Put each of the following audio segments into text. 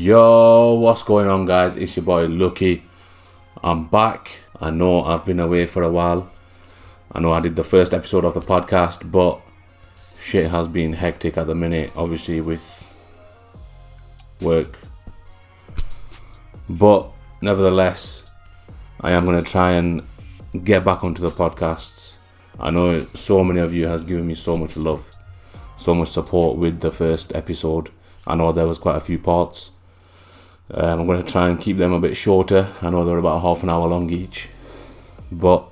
Yo, what's going on, guys? It's your boy Lucky. I'm back. I know I've been away for a while. I know I did the first episode of the podcast, but shit has been hectic at the minute, obviously with work. But nevertheless, I am going to try and get back onto the podcasts. I know so many of you has given me so much love, so much support with the first episode. I know there was quite a few parts. I'm going to try and keep them a bit shorter. I know they're about half an hour long each. But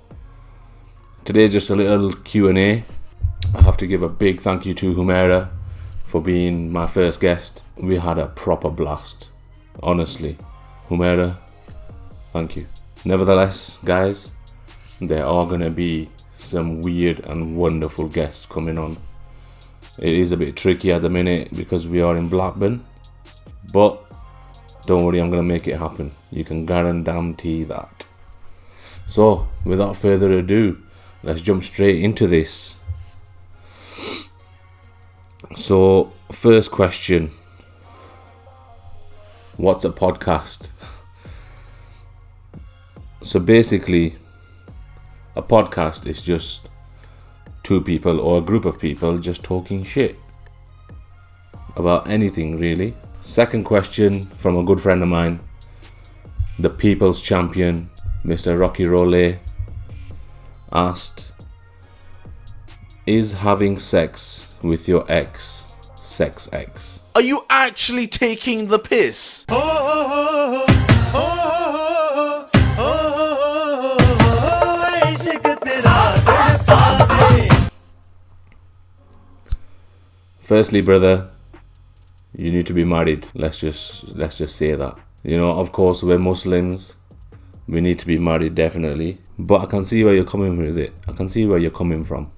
today's just a little Q&A. I have to give a big thank you to Humaira for being my first guest. We had a proper blast. Honestly. Humaira, thank you. Nevertheless, guys, there are going to be some weird and wonderful guests coming on. It is a bit tricky at the minute because we are in Blackburn, but don't worry, I'm going to make it happen. You can guarantee that. So, without further ado, let's jump straight into this. So, first question. What's a podcast? So basically, a podcast is just two people or a group of people just talking shit about anything, really. Second question from a good friend of mine, the people's champion, Mr. Rocky Role, asked, is having sex with your ex sex X? Are you actually taking the piss? Firstly, brother, you need to be married. Let's just say that. You know, of course, we're Muslims. We need to be married, definitely. But I can see where you're coming from, is it? I can see where you're coming from.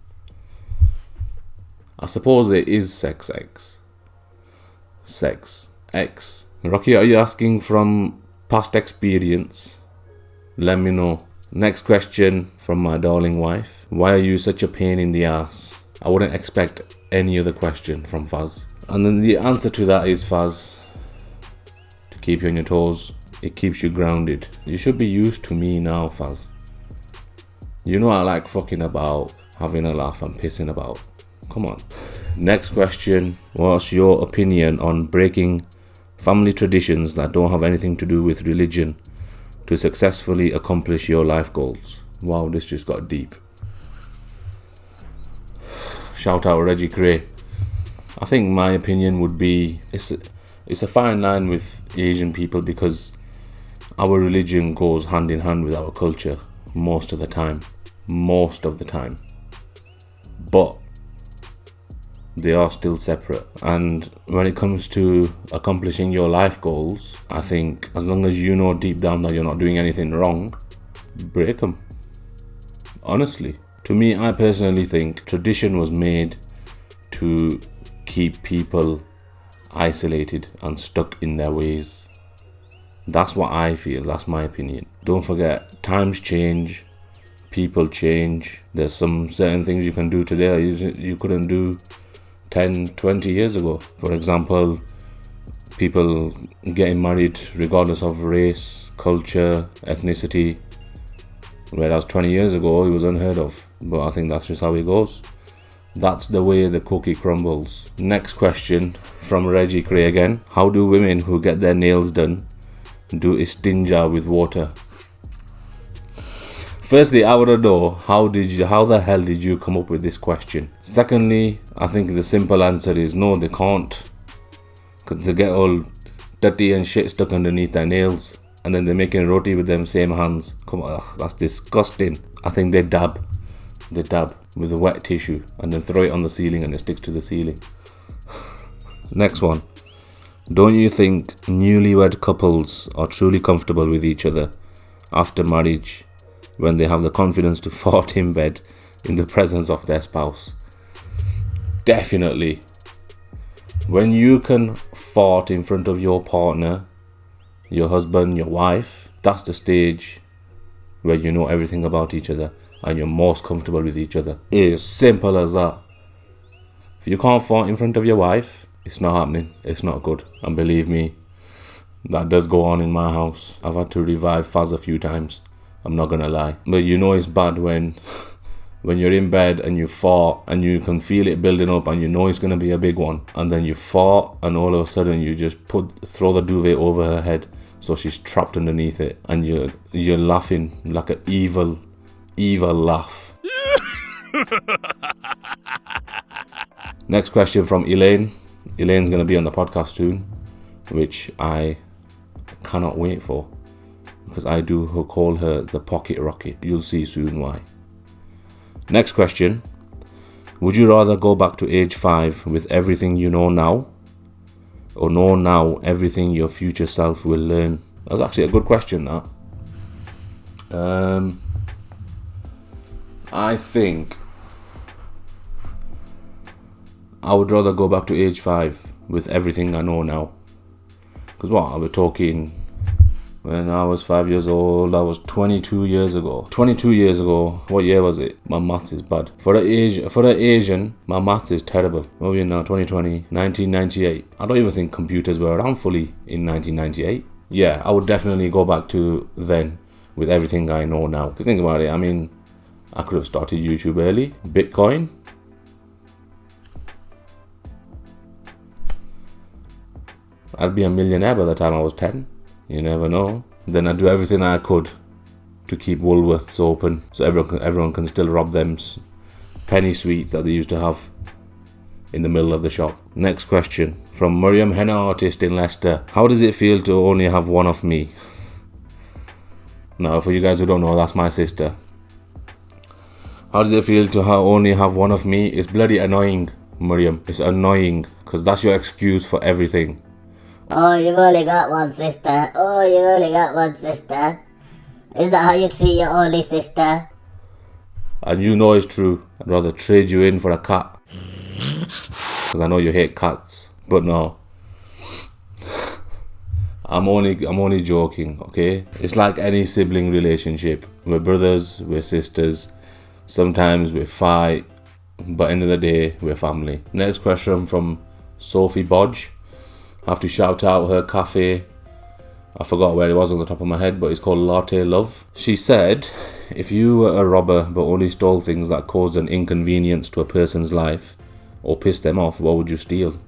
I suppose it is sex X. Sex X. Rocky, are you asking from past experience? Let me know. Next question from my darling wife. Why are you such a pain in the ass? I wouldn't expect any other question from Faz. And then the answer to that is, Faz, to keep you on your toes. It keeps you grounded. You should be used to me now, Faz. You know I like fucking about, having a laugh and pissing about. Come on. Next question. What's your opinion on breaking family traditions that don't have anything to do with religion to successfully accomplish your life goals? Wow, this just got deep. Shout out Reggie Gray. I think my opinion would be it's a fine line with Asian people because our religion goes hand in hand with our culture most of the time. But they are still separate. And when it comes to accomplishing your life goals, I think as long as you know deep down that you're not doing anything wrong, break them. Honestly. To me, I personally think tradition was made to keep people isolated and stuck in their ways. That's what I feel. That's my opinion. Don't forget, times change, people change. There's some certain things you can do today that you couldn't do 10, 20 years ago. For example, people getting married regardless of race, culture, ethnicity. Whereas 20 years ago, it was unheard of. But I think that's just how it goes. That's the way the cookie crumbles. Next question from Reggie Gray again. How do women who get their nails done do istinja with water? Firstly, I want to know how the hell did you come up with this question? Secondly, I think the simple answer is no, they can't. Because they get all dirty and shit stuck underneath their nails. And then they're making roti with them same hands. Come on, that's disgusting. I think they dab with a wet tissue and then throw it on the ceiling and it sticks to the ceiling. Next one. Don't you think newlywed couples are truly comfortable with each other after marriage when they have the confidence to fart in bed in the presence of their spouse? Definitely. When you can fart in front of your partner, your husband, your wife, that's the stage where you know everything about each other and you're most comfortable with each other. It's simple as that. If you can't fart in front of your wife, it's not happening. It's not good. And believe me, That does go on in my house. I've had to revive Faz a few times. I'm not gonna lie. But you know it's bad when you're in bed and you fart and you can feel it building up and you know it's gonna be a big one. And then you fart and all of a sudden you just throw the duvet over her head so she's trapped underneath it. And you're laughing like an evil laugh. Next question from Elaine. Elaine's gonna be on the podcast soon, which I cannot wait for, because I do call her the pocket rocket. You'll see soon why. Next question. Would you rather go back to age 5 with everything you know now, or know now everything your future self will learn? That's actually a good question, that. I think I would rather go back to age 5 with everything I know now. Because what, we're talking when I was 5 years old, that was 22 years ago. 22 years ago, what year was it? My maths is bad. For the Asian, my maths is terrible. What are we in now? 2020, 1998. I don't even think computers were around fully in 1998. Yeah, I would definitely go back to then with everything I know now. Because think about it, I mean, I could have started YouTube early. Bitcoin. I'd be a millionaire by the time I was 10. You never know. Then I'd do everything I could to keep Woolworths open so everyone can still rob them penny sweets that they used to have in the middle of the shop. Next question from Miriam Henna Artist in Leicester. How does it feel to only have one of me? Now, for you guys who don't know, that's my sister. How does it feel to only have one of me? It's bloody annoying, Miriam. It's annoying because that's your excuse for everything. Oh, you've only got one sister. Oh, you've only got one sister. Is that how you treat your only sister? And you know it's true. I'd rather trade you in for a cat. Because I know you hate cats. But no. I'm only joking, okay? It's like any sibling relationship. We're brothers, we're sisters. Sometimes we fight. But end of the day, we're family. Next question from Sophie Bodge. I have to shout out her cafe. I forgot where it was on the top of my head, but it's called Latte Love. She said, if you were a robber but only stole things that caused an inconvenience to a person's life or pissed them off, what would you steal?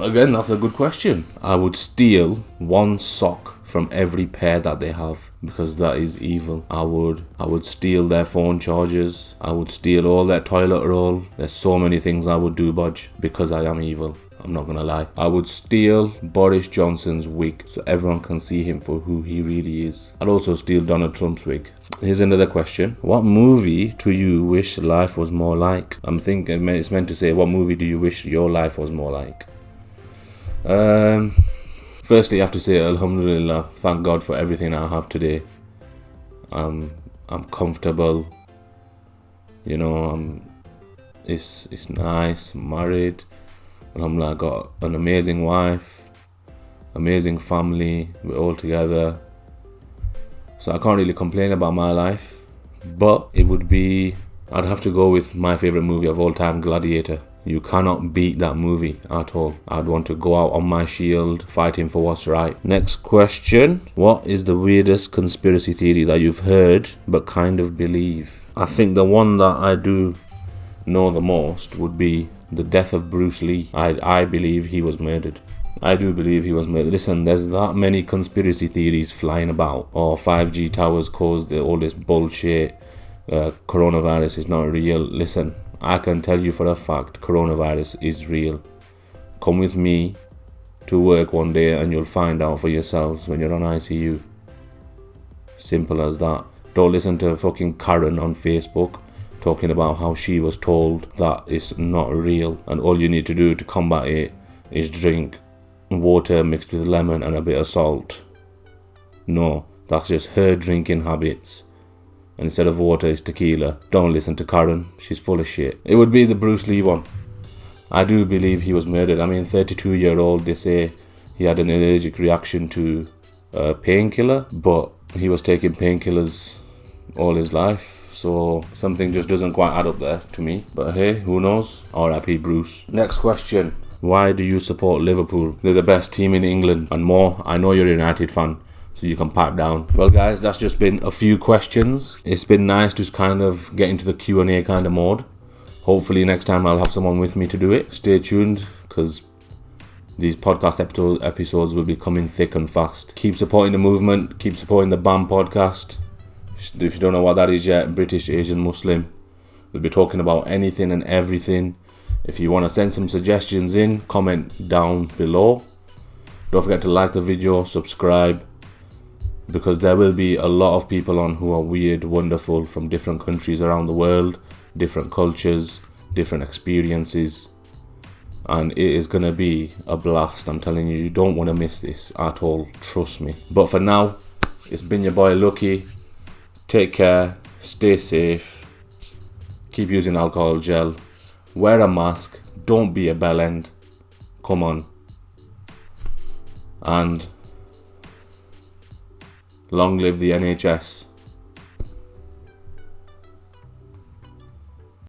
Again, that's a good question. I would steal one sock from every pair that they have, because that is evil. I would steal their phone chargers. I would steal all their toilet roll. There's so many things I would do, Bodge, because I am evil. I'm not gonna lie. I would steal Boris Johnson's wig so everyone can see him for who he really is. I'd also steal Donald Trump's wig. Here's another question. What movie do you wish life was more like? I'm thinking it's meant to say, what movie do you wish your life was more like? Firstly, I have to say, Alhamdulillah, thank God for everything I have today. I'm comfortable. You know, it's nice. I'm married. Alhamdulillah, I got an amazing wife, amazing family. We're all together. So I can't really complain about my life. But I'd have to go with my favorite movie of all time, Gladiator. You cannot beat that movie at all. I'd want to go out on my shield, fighting for what's right. Next question. What is the weirdest conspiracy theory that you've heard but kind of believe? I think the one that I do know the most would be the death of Bruce Lee. I believe he was murdered. I do believe he was murdered. Listen, there's that many conspiracy theories flying about. 5G towers caused all this bullshit. Coronavirus is not real. Listen, I can tell you for a fact coronavirus is real. Come with me to work one day and you'll find out for yourselves when you're on ICU. Simple as that. Don't listen to fucking Karen on Facebook talking about how she was told that it's not real and all you need to do to combat it is drink water mixed with lemon and a bit of salt. No, that's just her drinking habits. And instead of water, it's tequila. Don't listen to Karen. She's full of shit. It would be the Bruce Lee one. I do believe he was murdered. I mean, 32-year-old, they say he had an allergic reaction to a painkiller, but he was taking painkillers all his life. So something just doesn't quite add up there to me. But hey, who knows? R.I.P. Bruce. Next question Why do you support Liverpool? They're the best team in England and more. I know you're a United fan, so you can pipe down. Well guys, that's just been a few questions. It's been nice to kind of get into the Q&A kind of mode. Hopefully next time I'll have someone with me to do it. Stay tuned, because these podcast episodes will be coming thick and fast. Keep supporting the movement. Keep supporting the BAM podcast. If you don't know what that is yet, British Asian Muslim. We'll be talking about anything and everything. If you want to send some suggestions in, comment down below. Don't forget to like the video, subscribe, because there will be a lot of people on who are weird, wonderful, from different countries around the world, different cultures, different experiences, and it is going to be a blast. I'm telling you, you don't want to miss this at all, trust me. But for now, it's been your boy Lucky. Take care, stay safe, keep using alcohol gel, wear a mask, don't be a bellend, come on, and long live the NHS.